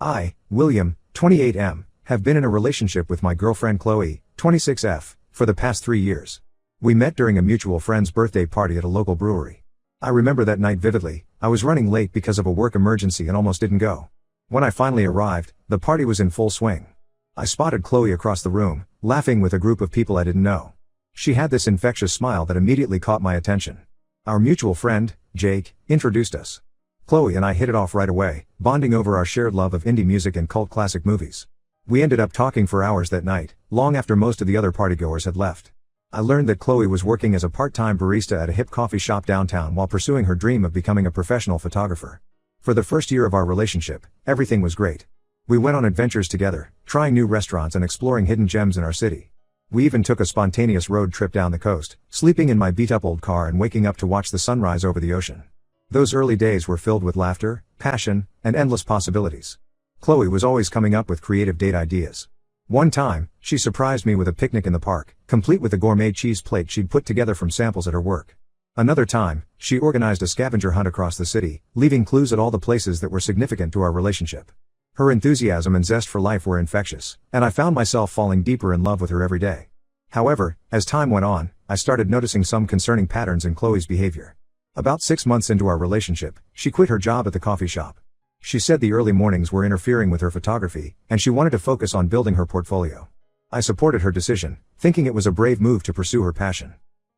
I, William, 28M, have been in a relationship with my girlfriend Chloe, 26F, for the past 3 years. We met during a mutual friend's birthday party at a local brewery. I remember that night vividly. I was running late because of a work emergency and almost didn't go. When I finally arrived, the party was in full swing. I spotted Chloe across the room, laughing with a group of people I didn't know. She had this infectious smile that immediately caught my attention. Our mutual friend, Jake, introduced us. Chloe and I hit it off right away, bonding over our shared love of indie music and cult classic movies. We ended up talking for hours that night, long after most of the other partygoers had left. I learned that Chloe was working as a part-time barista at a hip coffee shop downtown while pursuing her dream of becoming a professional photographer. For the first year of our relationship, everything was great. We went on adventures together, trying new restaurants and exploring hidden gems in our city. We even took a spontaneous road trip down the coast, sleeping in my beat-up old car and waking up to watch the sunrise over the ocean. Those early days were filled with laughter, passion, and endless possibilities. Chloe was always coming up with creative date ideas. One time, she surprised me with a picnic in the park, complete with a gourmet cheese plate she'd put together from samples at her work. Another time, she organized a scavenger hunt across the city, leaving clues at all the places that were significant to our relationship. Her enthusiasm and zest for life were infectious, and I found myself falling deeper in love with her every day. However, as time went on, I started noticing some concerning patterns in Chloe's behavior. About 6 months into our relationship, she quit her job at the coffee shop. She said the early mornings were interfering with her photography, and she wanted to focus on building her portfolio. I supported her decision, thinking it was a brave move to pursue her passion.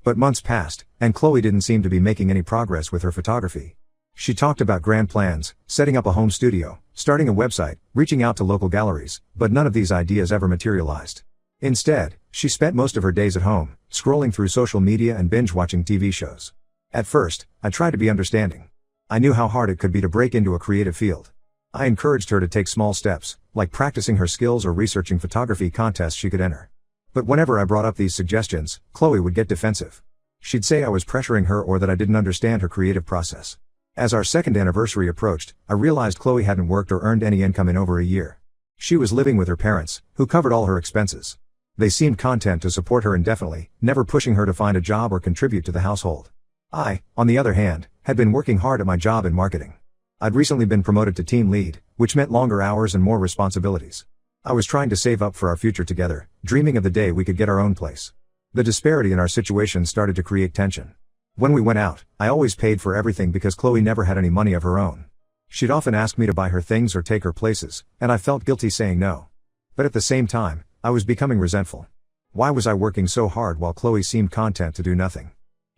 But months passed, and Chloe didn't seem to be making any progress with her photography. She talked about grand plans, setting up a home studio, starting a website, reaching out to local galleries, but none of these ideas ever materialized. Instead, she spent most of her days at home, scrolling through social media and binge-watching TV shows. At first, I tried to be understanding. I knew how hard it could be to break into a creative field. I encouraged her to take small steps, like practicing her skills or researching photography contests she could enter. But whenever I brought up these suggestions, Chloe would get defensive. She'd say I was pressuring her or that I didn't understand her creative process. As our second anniversary approached, I realized Chloe hadn't worked or earned any income in over a year. She was living with her parents, who covered all her expenses. They seemed content to support her indefinitely, never pushing her to find a job or contribute to the household. I, on the other hand, had been working hard at my job in marketing. I'd recently been promoted to team lead, which meant longer hours and more responsibilities. I was trying to save up for our future together, dreaming of the day we could get our own place. The disparity in our situation started to create tension. When we went out, I always paid for everything because Chloe never had any money of her own. She'd often ask me to buy her things or take her places, and I felt guilty saying no. But at the same time, I was becoming resentful. Why was I working so hard while Chloe seemed content to do nothing?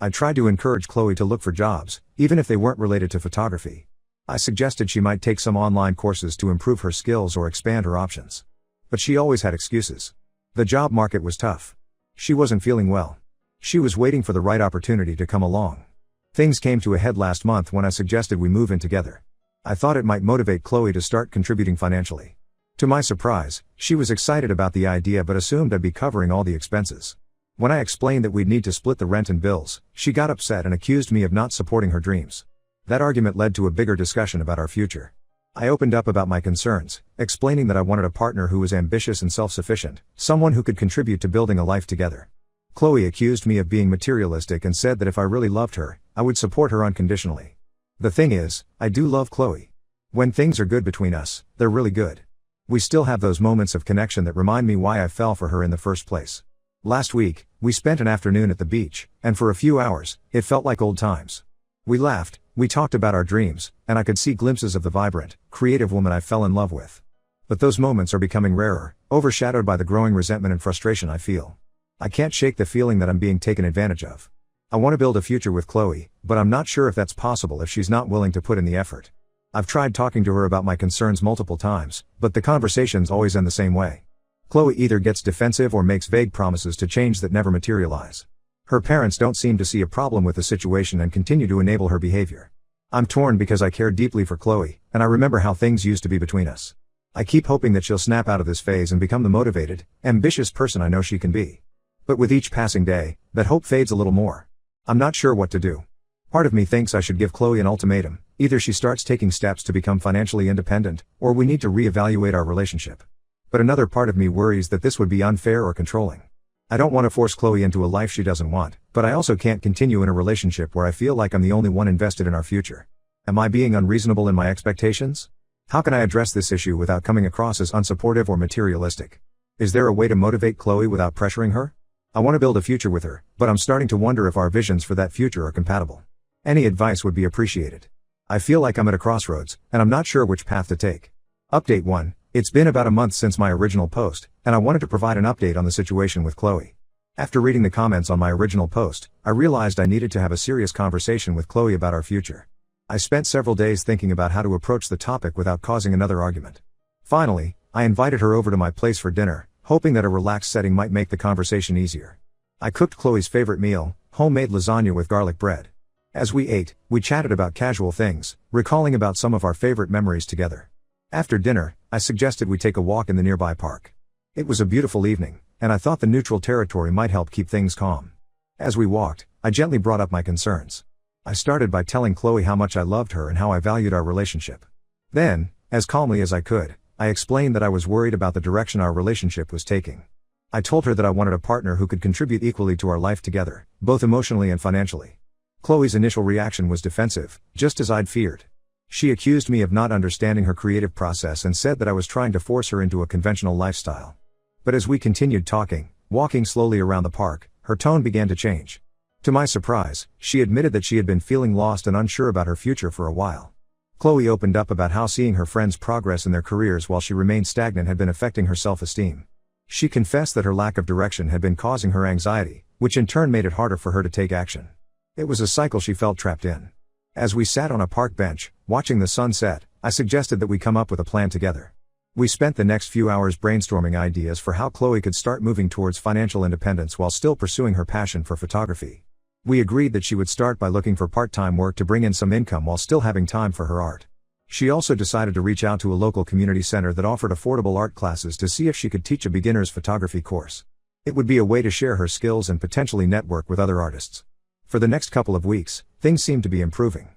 I tried to encourage Chloe to look for jobs, even if they weren't related to photography. I suggested she might take some online courses to improve her skills or expand her options. But she always had excuses. The job market was tough. She wasn't feeling well. She was waiting for the right opportunity to come along. Things came to a head last month when I suggested we move in together. I thought it might motivate Chloe to start contributing financially. To my surprise, she was excited about the idea but assumed I'd be covering all the expenses. When I explained that we'd need to split the rent and bills, she got upset and accused me of not supporting her dreams. That argument led to a bigger discussion about our future. I opened up about my concerns, explaining that I wanted a partner who was ambitious and self-sufficient, someone who could contribute to building a life together. Chloe accused me of being materialistic and said that if I really loved her, I would support her unconditionally. The thing is, I do love Chloe. When things are good between us, they're really good. We still have those moments of connection that remind me why I fell for her in the first place. Last week, we spent an afternoon at the beach, and for a few hours, it felt like old times. We laughed, we talked about our dreams, and I could see glimpses of the vibrant, creative woman I fell in love with. But those moments are becoming rarer, overshadowed by the growing resentment and frustration I feel. I can't shake the feeling that I'm being taken advantage of. I want to build a future with Chloe, but I'm not sure if that's possible if she's not willing to put in the effort. I've tried talking to her about my concerns multiple times, but the conversations always end the same way. Chloe either gets defensive or makes vague promises to change that never materialize. Her parents don't seem to see a problem with the situation and continue to enable her behavior. I'm torn because I care deeply for Chloe, and I remember how things used to be between us. I keep hoping that she'll snap out of this phase and become the motivated, ambitious person I know she can be. But with each passing day, that hope fades a little more. I'm not sure what to do. Part of me thinks I should give Chloe an ultimatum: either she starts taking steps to become financially independent, or we need to reevaluate our relationship. But another part of me worries that this would be unfair or controlling. I don't want to force Chloe into a life she doesn't want, but I also can't continue in a relationship where I feel like I'm the only one invested in our future. Am I being unreasonable in my expectations? How can I address this issue without coming across as unsupportive or materialistic? Is there a way to motivate Chloe without pressuring her? I want to build a future with her, but I'm starting to wonder if our visions for that future are compatible. Any advice would be appreciated. I feel like I'm at a crossroads, and I'm not sure which path to take. Update 1. It's been about a month since my original post, and I wanted to provide an update on the situation with Chloe. After reading the comments on my original post, I realized I needed to have a serious conversation with Chloe about our future. I spent several days thinking about how to approach the topic without causing another argument. Finally, I invited her over to my place for dinner, hoping that a relaxed setting might make the conversation easier. I cooked Chloe's favorite meal, homemade lasagna with garlic bread. As we ate, we chatted about casual things, recalling about some of our favorite memories together. After dinner, I suggested we take a walk in the nearby park. It was a beautiful evening, and I thought the neutral territory might help keep things calm. As we walked, I gently brought up my concerns. I started by telling Chloe how much I loved her and how I valued our relationship. Then, as calmly as I could, I explained that I was worried about the direction our relationship was taking. I told her that I wanted a partner who could contribute equally to our life together, both emotionally and financially. Chloe's initial reaction was defensive, just as I'd feared. She accused me of not understanding her creative process and said that I was trying to force her into a conventional lifestyle. But as we continued talking, walking slowly around the park, her tone began to change. To my surprise, she admitted that she had been feeling lost and unsure about her future for a while. Chloe opened up about how seeing her friends progress in their careers while she remained stagnant had been affecting her self-esteem. She confessed that her lack of direction had been causing her anxiety, which in turn made it harder for her to take action. It was a cycle she felt trapped in. As we sat on a park bench, watching the sun set, I suggested that we come up with a plan together. We spent the next few hours brainstorming ideas for how Chloe could start moving towards financial independence while still pursuing her passion for photography. We agreed that she would start by looking for part-time work to bring in some income while still having time for her art. She also decided to reach out to a local community center that offered affordable art classes to see if she could teach a beginner's photography course. It would be a way to share her skills and potentially network with other artists. For the next couple of weeks, things seemed to be improving.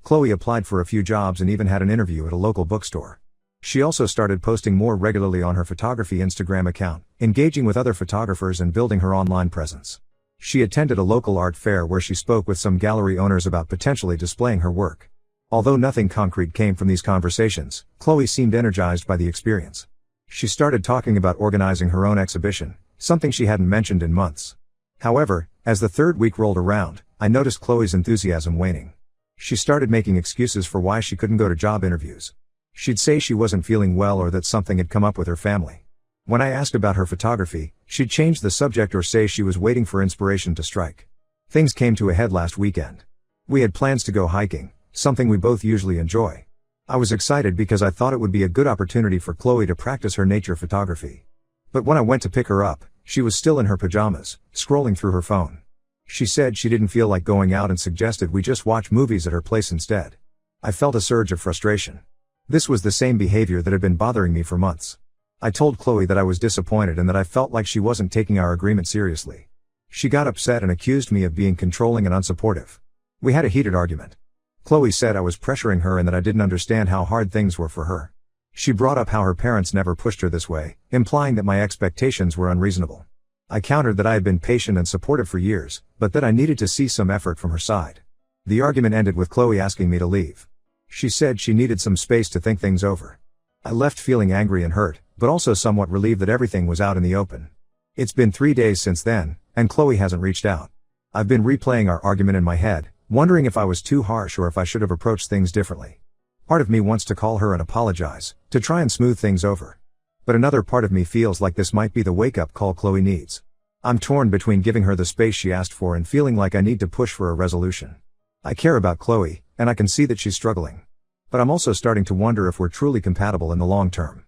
Chloe applied for a few jobs and even had an interview at a local bookstore. She also started posting more regularly on her photography Instagram account, engaging with other photographers and building her online presence. She attended a local art fair where she spoke with some gallery owners about potentially displaying her work. Although nothing concrete came from these conversations, Chloe seemed energized by the experience. She started talking about organizing her own exhibition, something she hadn't mentioned in months. However, as the third week rolled around, I noticed Chloe's enthusiasm waning. She started making excuses for why she couldn't go to job interviews. She'd say she wasn't feeling well or that something had come up with her family. When I asked about her photography, she'd change the subject or say she was waiting for inspiration to strike. Things came to a head last weekend. We had plans to go hiking, something we both usually enjoy. I was excited because I thought it would be a good opportunity for Chloe to practice her nature photography. But when I went to pick her up, she was still in her pajamas, scrolling through her phone. She said she didn't feel like going out and suggested we just watch movies at her place instead. I felt a surge of frustration. This was the same behavior that had been bothering me for months. I told Chloe that I was disappointed and that I felt like she wasn't taking our agreement seriously. She got upset and accused me of being controlling and unsupportive. We had a heated argument. Chloe said I was pressuring her and that I didn't understand how hard things were for her. She brought up how her parents never pushed her this way, implying that my expectations were unreasonable. I countered that I had been patient and supportive for years, but that I needed to see some effort from her side. The argument ended with Chloe asking me to leave. She said she needed some space to think things over. I left feeling angry and hurt, but also somewhat relieved that everything was out in the open. It's been 3 days since then, and Chloe hasn't reached out. I've been replaying our argument in my head, wondering if I was too harsh or if I should have approached things differently. Part of me wants to call her and apologize, to try and smooth things over. But another part of me feels like this might be the wake-up call Chloe needs. I'm torn between giving her the space she asked for and feeling like I need to push for a resolution. I care about Chloe, and I can see that she's struggling. But I'm also starting to wonder if we're truly compatible in the long term.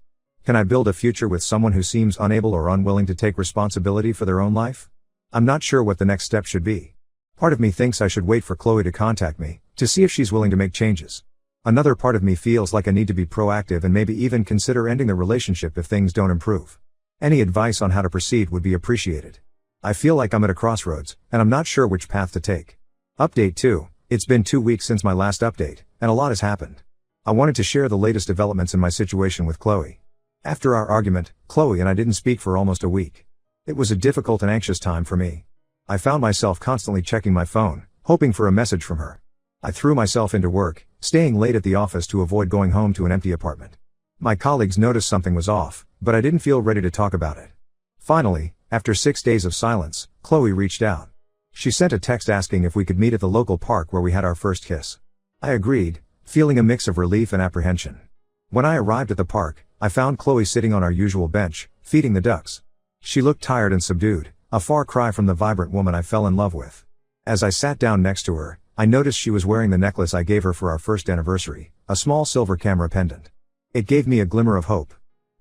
Can I build a future with someone who seems unable or unwilling to take responsibility for their own life? I'm not sure what the next step should be. Part of me thinks I should wait for Chloe to contact me, to see if she's willing to make changes. Another part of me feels like I need to be proactive and maybe even consider ending the relationship if things don't improve. Any advice on how to proceed would be appreciated. I feel like I'm at a crossroads, and I'm not sure which path to take. Update 2. It's been 2 weeks since my last update, and a lot has happened. I wanted to share the latest developments in my situation with Chloe. After our argument, Chloe and I didn't speak for almost a week. It was a difficult and anxious time for me. I found myself constantly checking my phone, hoping for a message from her. I threw myself into work, staying late at the office to avoid going home to an empty apartment. My colleagues noticed something was off, but I didn't feel ready to talk about it. Finally, after 6 days of silence, Chloe reached out. She sent a text asking if we could meet at the local park where we had our first kiss. I agreed, feeling a mix of relief and apprehension. When I arrived at the park, I found Chloe sitting on our usual bench, feeding the ducks. She looked tired and subdued, a far cry from the vibrant woman I fell in love with. As I sat down next to her, I noticed she was wearing the necklace I gave her for our first anniversary, a small silver camera pendant. It gave me a glimmer of hope.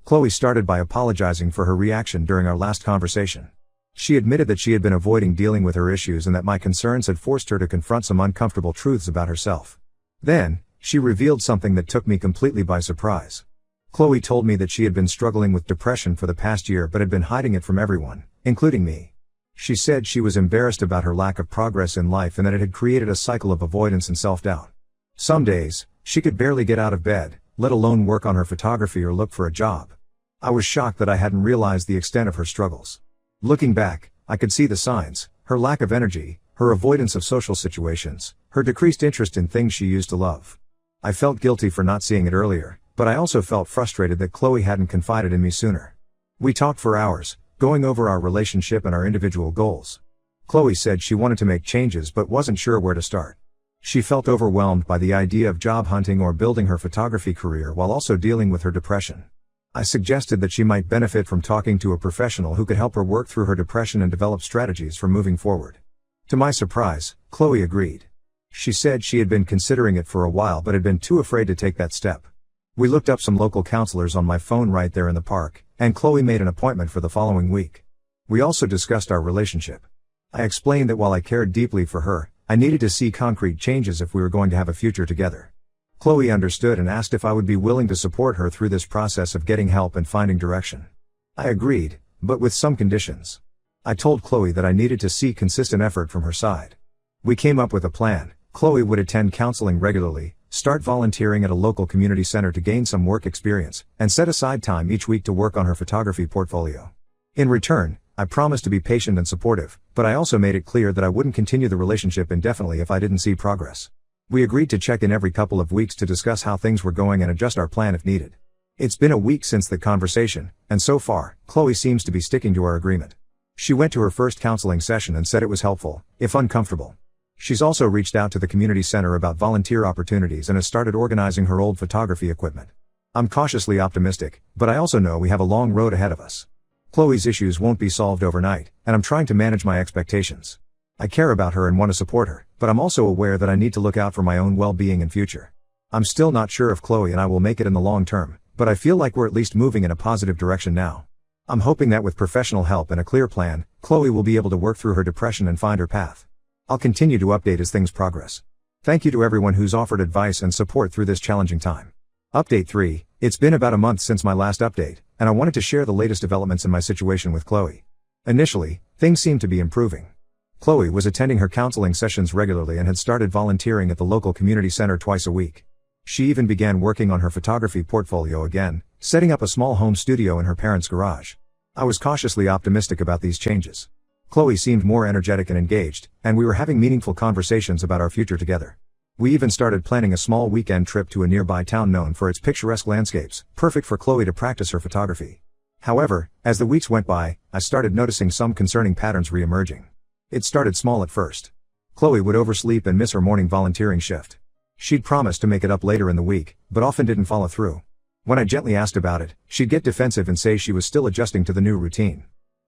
Chloe started by apologizing for her reaction during our last conversation. She admitted that she had been avoiding dealing with her issues and that my concerns had forced her to confront some uncomfortable truths about herself. Then, she revealed something that took me completely by surprise. Chloe told me that she had been struggling with depression for the past year but had been hiding it from everyone, including me. She said she was embarrassed about her lack of progress in life and that it had created a cycle of avoidance and self-doubt. Some days, she could barely get out of bed, let alone work on her photography or look for a job. I was shocked that I hadn't realized the extent of her struggles. Looking back, I could see the signs: her lack of energy, her avoidance of social situations, her decreased interest in things she used to love. I felt guilty for not seeing it earlier, but I also felt frustrated that Chloe hadn't confided in me sooner. We talked for hours, going over our relationship and our individual goals. Chloe said she wanted to make changes but wasn't sure where to start. She felt overwhelmed by the idea of job hunting or building her photography career while also dealing with her depression. I suggested that she might benefit from talking to a professional who could help her work through her depression and develop strategies for moving forward. To my surprise, Chloe agreed. She said she had been considering it for a while but had been too afraid to take that step. We looked up some local counselors on my phone right there in the park, and Chloe made an appointment for the following week. We also discussed our relationship. I explained that while I cared deeply for her, I needed to see concrete changes if we were going to have a future together. Chloe understood and asked if I would be willing to support her through this process of getting help and finding direction. I agreed, but with some conditions. I told Chloe that I needed to see consistent effort from her side. We came up with a plan. Chloe would attend counseling regularly, start volunteering at a local community center to gain some work experience, and set aside time each week to work on her photography portfolio. In return, I promised to be patient and supportive, but I also made it clear that I wouldn't continue the relationship indefinitely if I didn't see progress. We agreed to check in every couple of weeks to discuss how things were going and adjust our plan if needed. It's been a week since the conversation, and so far, Chloe seems to be sticking to our agreement. She went to her first counseling session and said it was helpful, if uncomfortable. She's also reached out to the community center about volunteer opportunities and has started organizing her old photography equipment. I'm cautiously optimistic, but I also know we have a long road ahead of us. Chloe's issues won't be solved overnight, and I'm trying to manage my expectations. I care about her and want to support her, but I'm also aware that I need to look out for my own well-being and future. I'm still not sure if Chloe and I will make it in the long term, but I feel like we're at least moving in a positive direction now. I'm hoping that with professional help and a clear plan, Chloe will be able to work through her depression and find her path. I'll continue to update as things progress. Thank you to everyone who's offered advice and support through this challenging time. Update 3. It's been about a month since my last update, and I wanted to share the latest developments in my situation with Chloe. Initially, things seemed to be improving. Chloe was attending her counseling sessions regularly and had started volunteering at the local community center twice a week. She even began working on her photography portfolio again, setting up a small home studio in her parents' garage. I was cautiously optimistic about these changes. Chloe seemed more energetic and engaged, and we were having meaningful conversations about our future together. We even started planning a small weekend trip to a nearby town known for its picturesque landscapes, perfect for Chloe to practice her photography. However, as the weeks went by, I started noticing some concerning patterns re-emerging. It started small at first. Chloe would oversleep and miss her morning volunteering shift. She'd promised to make it up later in the week, but often didn't follow through. When I gently asked about it, she'd get defensive and say she was still adjusting to the new routine.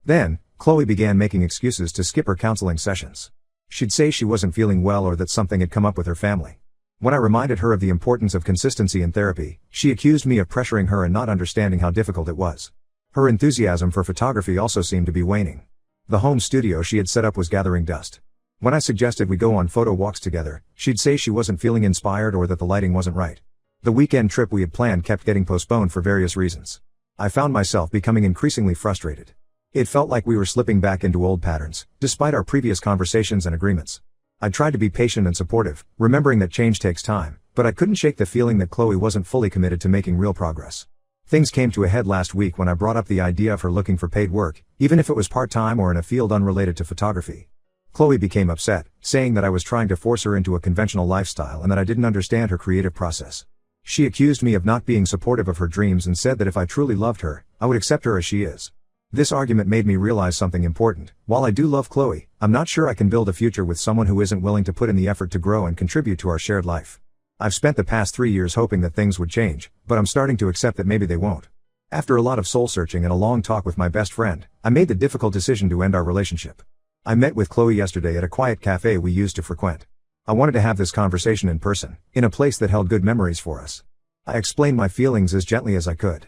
Then, Chloe began making excuses to skip her counseling sessions. She'd say she wasn't feeling well or that something had come up with her family. When I reminded her of the importance of consistency in therapy, she accused me of pressuring her and not understanding how difficult it was. Her enthusiasm for photography also seemed to be waning. The home studio she had set up was gathering dust. When I suggested we go on photo walks together, she'd say she wasn't feeling inspired or that the lighting wasn't right. The weekend trip we had planned kept getting postponed for various reasons. I found myself becoming increasingly frustrated. It felt like we were slipping back into old patterns, despite our previous conversations and agreements. I tried to be patient and supportive, remembering that change takes time, but I couldn't shake the feeling that Chloe wasn't fully committed to making real progress. Things came to a head last week when I brought up the idea of her looking for paid work, even if it was part-time or in a field unrelated to photography. Chloe became upset, saying that I was trying to force her into a conventional lifestyle and that I didn't understand her creative process. She accused me of not being supportive of her dreams and said that if I truly loved her, I would accept her as she is. This argument made me realize something important. While I do love Chloe, I'm not sure I can build a future with someone who isn't willing to put in the effort to grow and contribute to our shared life. I've spent the past 3 years hoping that things would change, but I'm starting to accept that maybe they won't. After a lot of soul searching and a long talk with my best friend, I made the difficult decision to end our relationship. I met with Chloe yesterday at a quiet cafe we used to frequent. I wanted to have this conversation in person, in a place that held good memories for us. I explained my feelings as gently as I could.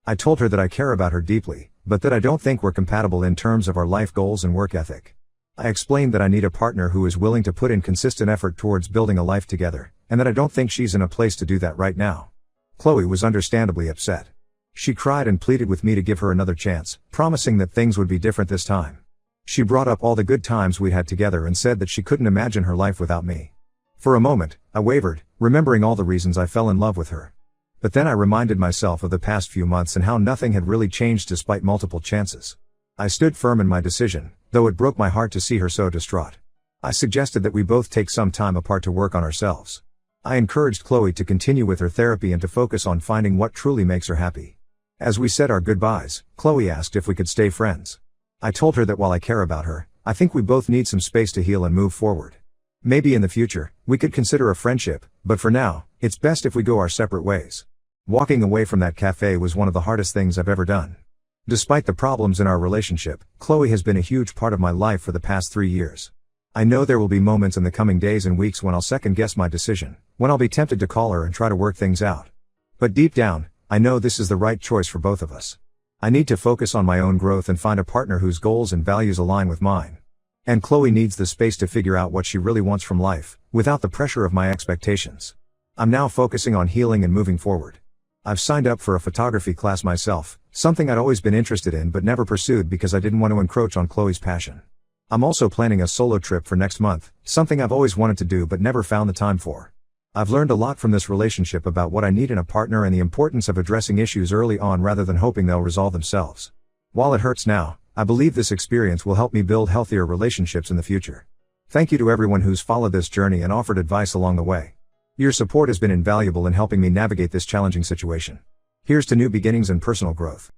I told her that I care about her deeply, but that I don't think we're compatible in terms of our life goals and work ethic. I explained that I need a partner who is willing to put in consistent effort towards building a life together, and that I don't think she's in a place to do that right now. Chloe was understandably upset. She cried and pleaded with me to give her another chance, promising that things would be different this time. She brought up all the good times we'd had together and said that she couldn't imagine her life without me. For a moment, I wavered, remembering all the reasons I fell in love with her. But then I reminded myself of the past few months and how nothing had really changed despite multiple chances. I stood firm in my decision, though it broke my heart to see her so distraught. I suggested that we both take some time apart to work on ourselves. I encouraged Chloe to continue with her therapy and to focus on finding what truly makes her happy. As we said our goodbyes, Chloe asked if we could stay friends. I told her that while I care about her, I think we both need some space to heal and move forward. Maybe in the future, we could consider a friendship, but for now, it's best if we go our separate ways. Walking away from that cafe was one of the hardest things I've ever done. Despite the problems in our relationship, Chloe has been a huge part of my life for the past 3 years. I know there will be moments in the coming days and weeks when I'll second guess my decision, when I'll be tempted to call her and try to work things out. But deep down, I know this is the right choice for both of us. I need to focus on my own growth and find a partner whose goals and values align with mine. And Chloe needs the space to figure out what she really wants from life, without the pressure of my expectations. I'm now focusing on healing and moving forward. I've signed up for a photography class myself, something I'd always been interested in but never pursued because I didn't want to encroach on Chloe's passion. I'm also planning a solo trip for next month, something I've always wanted to do but never found the time for. I've learned a lot from this relationship about what I need in a partner and the importance of addressing issues early on rather than hoping they'll resolve themselves. While it hurts now, I believe this experience will help me build healthier relationships in the future. Thank you to everyone who's followed this journey and offered advice along the way. Your support has been invaluable in helping me navigate this challenging situation. Here's to new beginnings and personal growth.